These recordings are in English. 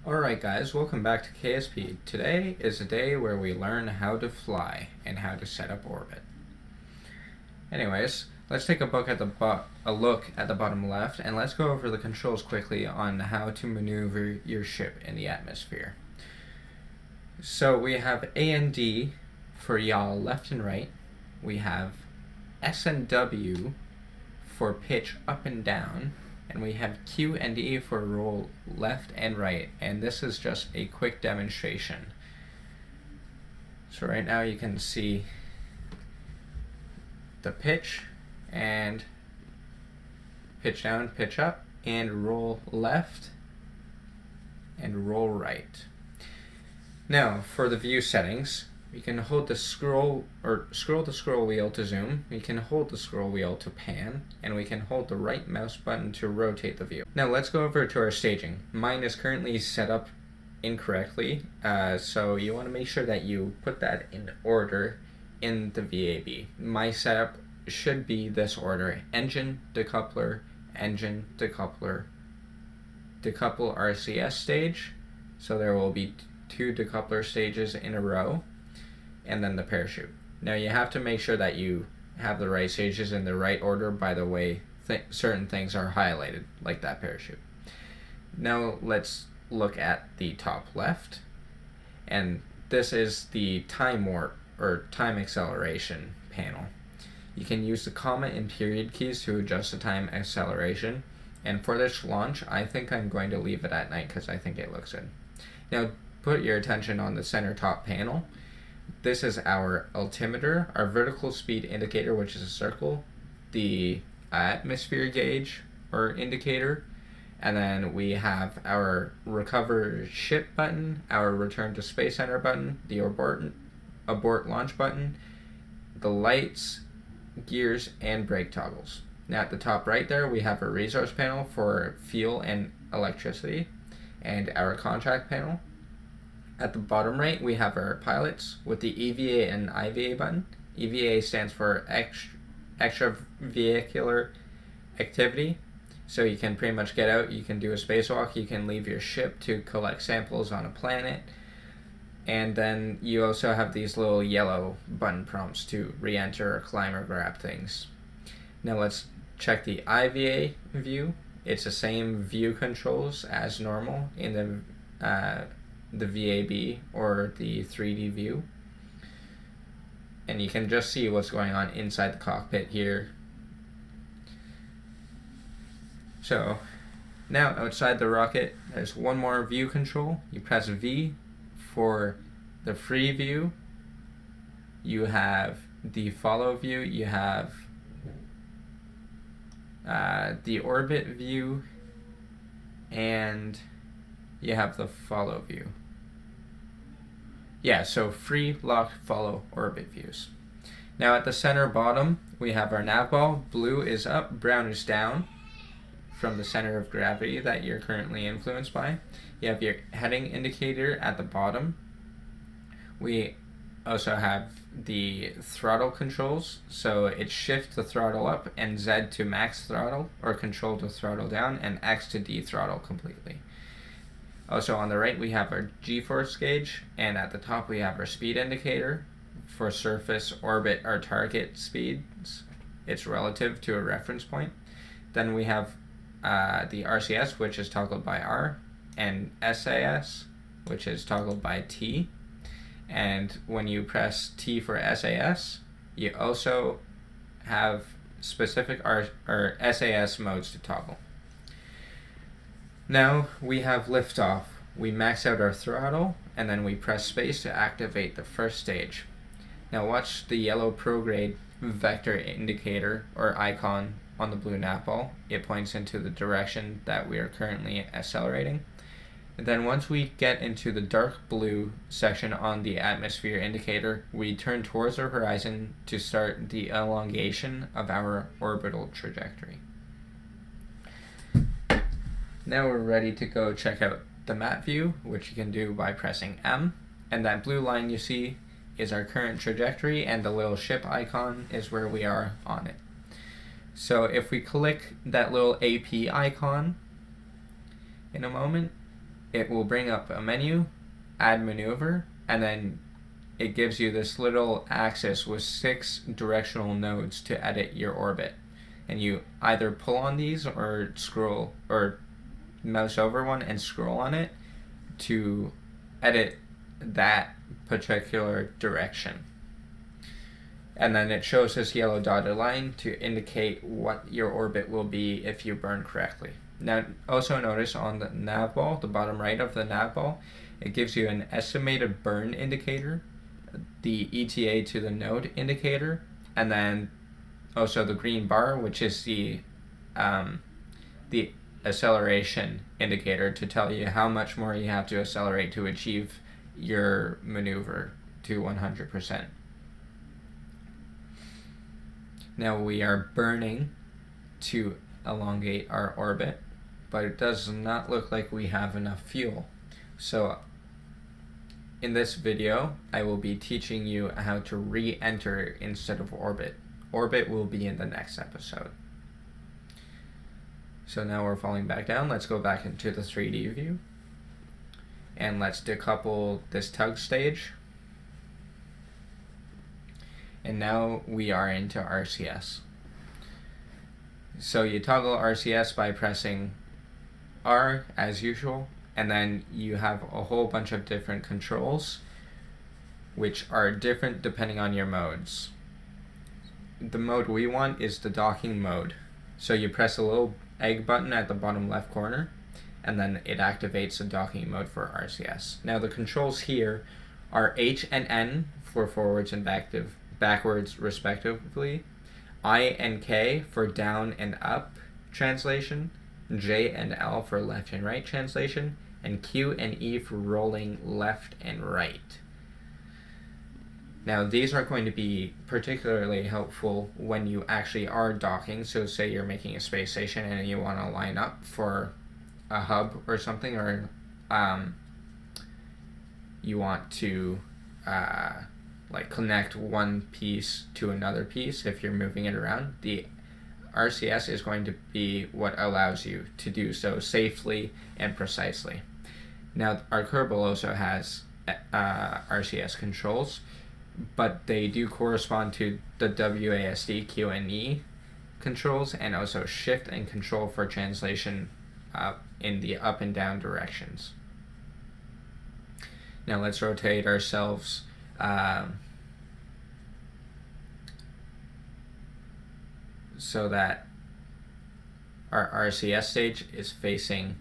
Alright guys, welcome back to KSP. Today is a day where we learn how to fly and how to set up orbit. Anyways, let's take a look at the bottom left, and let's go over the controls quickly on how to maneuver your ship in the atmosphere. So we have A and D for yaw left and right. We have S and W for pitch up and down. And we have Q and E for roll left and right, and this is just a quick demonstration. So right now you can see the pitch and pitch down, pitch up, and roll left and roll right. Now for the view settings, we can hold the scroll the scroll wheel to zoom, we can hold the scroll wheel to pan, and we can hold the right mouse button to rotate the view. Now let's go over to our staging. Mine is currently set up incorrectly, so you want to make sure that you put that in order in the VAB. My setup should be this order: engine, decoupler, decouple RCS stage. So there will be 2 decoupler stages in a row, and then the parachute. Now you have to make sure that you have the right stages in the right order by the way certain things are highlighted, like that parachute. Now let's look at the top left, and this is the time warp or time acceleration panel. You can use the comma and period keys to adjust the time acceleration, and for this launch I think I'm going to leave it at night because I think it looks good. Now put your attention on the center top panel. This is our altimeter, our vertical speed indicator, which is a circle, the atmosphere gauge or indicator, and then we have our recover ship button, our return to space center button, the abort launch button, the lights, gears, and brake toggles. Now at the top right there we have our resource panel for fuel and electricity, and our contract panel. At the bottom right, we have our pilots with the EVA and IVA button. EVA stands for extravehicular activity. So you can pretty much get out, you can do a spacewalk, you can leave your ship to collect samples on a planet. And then you also have these little yellow button prompts to re-enter or climb or grab things. Now let's check the IVA view. It's the same view controls as normal in the VAB or the 3D view, and you can just see what's going on inside the cockpit here. So now outside the rocket there's one more view control. You press V for the free view, you have the follow view, you have the orbit view, and you have the follow view. Yeah, so free, lock, follow, orbit views. Now at the center bottom, we have our nav ball. Blue is up, brown is down from the center of gravity that you're currently influenced by. You have your heading indicator at the bottom. We also have the throttle controls, so it's shift to throttle up and Z to max throttle, or control to throttle down, and X to dethrottle completely. Also on the right we have our G-force gauge, and at the top we have our speed indicator for surface, orbit, or target speeds. It's relative to a reference point. Then we have the RCS, which is toggled by R, and SAS, which is toggled by T. And when you press T for SAS, you also have specific SAS modes to toggle. Now we have liftoff. We max out our throttle, and then we press space to activate the first stage. Now watch the yellow prograde vector indicator or icon on the blue nav ball. It points into the direction that we are currently accelerating. And then once we get into the dark blue section on the atmosphere indicator, we turn towards our horizon to start the elongation of our orbital trajectory. Now we're ready to go check out the map view, which you can do by pressing M, and that blue line you see is our current trajectory, and the little ship icon is where we are on it. So if we click that little AP icon in a moment, it will bring up a menu, add maneuver, and then it gives you this little axis with 6 directional nodes to edit your orbit. And you either pull on these or scroll or mouse over one and scroll on it to edit that particular direction. And then it shows this yellow dotted line to indicate what your orbit will be if you burn correctly. Now, also notice on the nav ball, the bottom right of the nav ball, it gives you an estimated burn indicator, the ETA to the node indicator, and then also the green bar, which is the acceleration indicator to tell you how much more you have to accelerate to achieve your maneuver to 100%. Now we are burning to elongate our orbit, but it does not look like we have enough fuel. So in this video, I will be teaching you how to re-enter instead of orbit. Orbit will be in the next episode. So now we're falling back down. Let's go back into the 3D view. And let's decouple this tug stage. And now we are into RCS. So you toggle RCS by pressing R as usual, and then you have a whole bunch of different controls which are different depending on your modes. The mode we want is the docking mode. So you press a little egg button at the bottom left corner, and then it activates the docking mode for RCS. Now the controls here are H and N for forwards and backwards respectively, I and K for down and up translation, J and L for left and right translation, and Q and E for rolling left and right. Now these are going to be particularly helpful when you actually are docking. So say you're making a space station and you want to line up for a hub or something, or you want to like connect one piece to another piece. If you're moving it around, the RCS is going to be what allows you to do so safely and precisely. Now our Kerbal also has RCS controls, but they do correspond to the WASD, Q and E controls, and also shift and control for translation in the up and down directions. Now let's rotate ourselves so that our RCS stage is facing,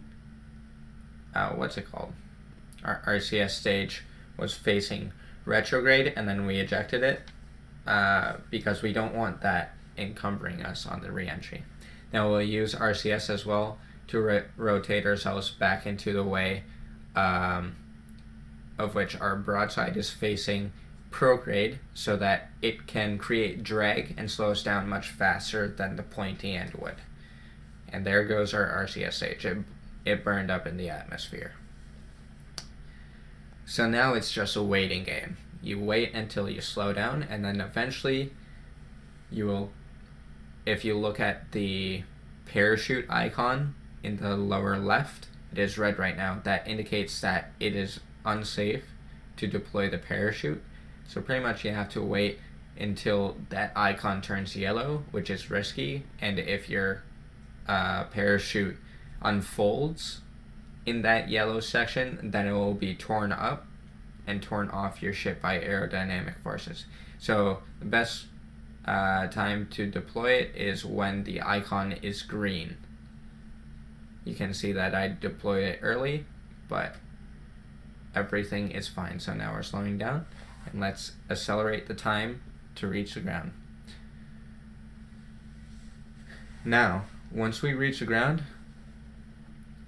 what's it called? Our RCS stage was facing retrograde, and then we ejected it because we don't want that encumbering us on the re-entry. Now we'll use RCS as well to rotate ourselves back into the way of which our broadside is facing prograde, so that it can create drag and slow us down much faster than the pointy end would. And there goes our RCS stage. It burned up in the atmosphere. So now it's just a waiting game. You wait until you slow down, and then eventually you will, if you look at the parachute icon in the lower left, it is red right now. That indicates that it is unsafe to deploy the parachute. So pretty much you have to wait until that icon turns yellow, which is risky, and if your parachute unfolds in that yellow section, then it will be torn up and torn off your ship by aerodynamic forces. So the best time to deploy it is when the icon is green. You can see that I deployed it early, but everything is fine. So now we're slowing down, and let's accelerate the time to reach the ground. Now, once we reach the ground,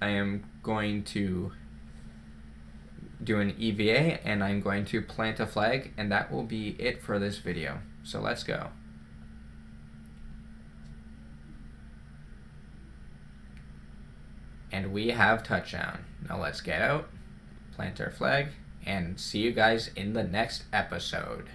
I am going to do an EVA, and I'm going to plant a flag, and that will be it for this video. So let's go. And we have touchdown. Now let's get out, plant our flag, and see you guys in the next episode.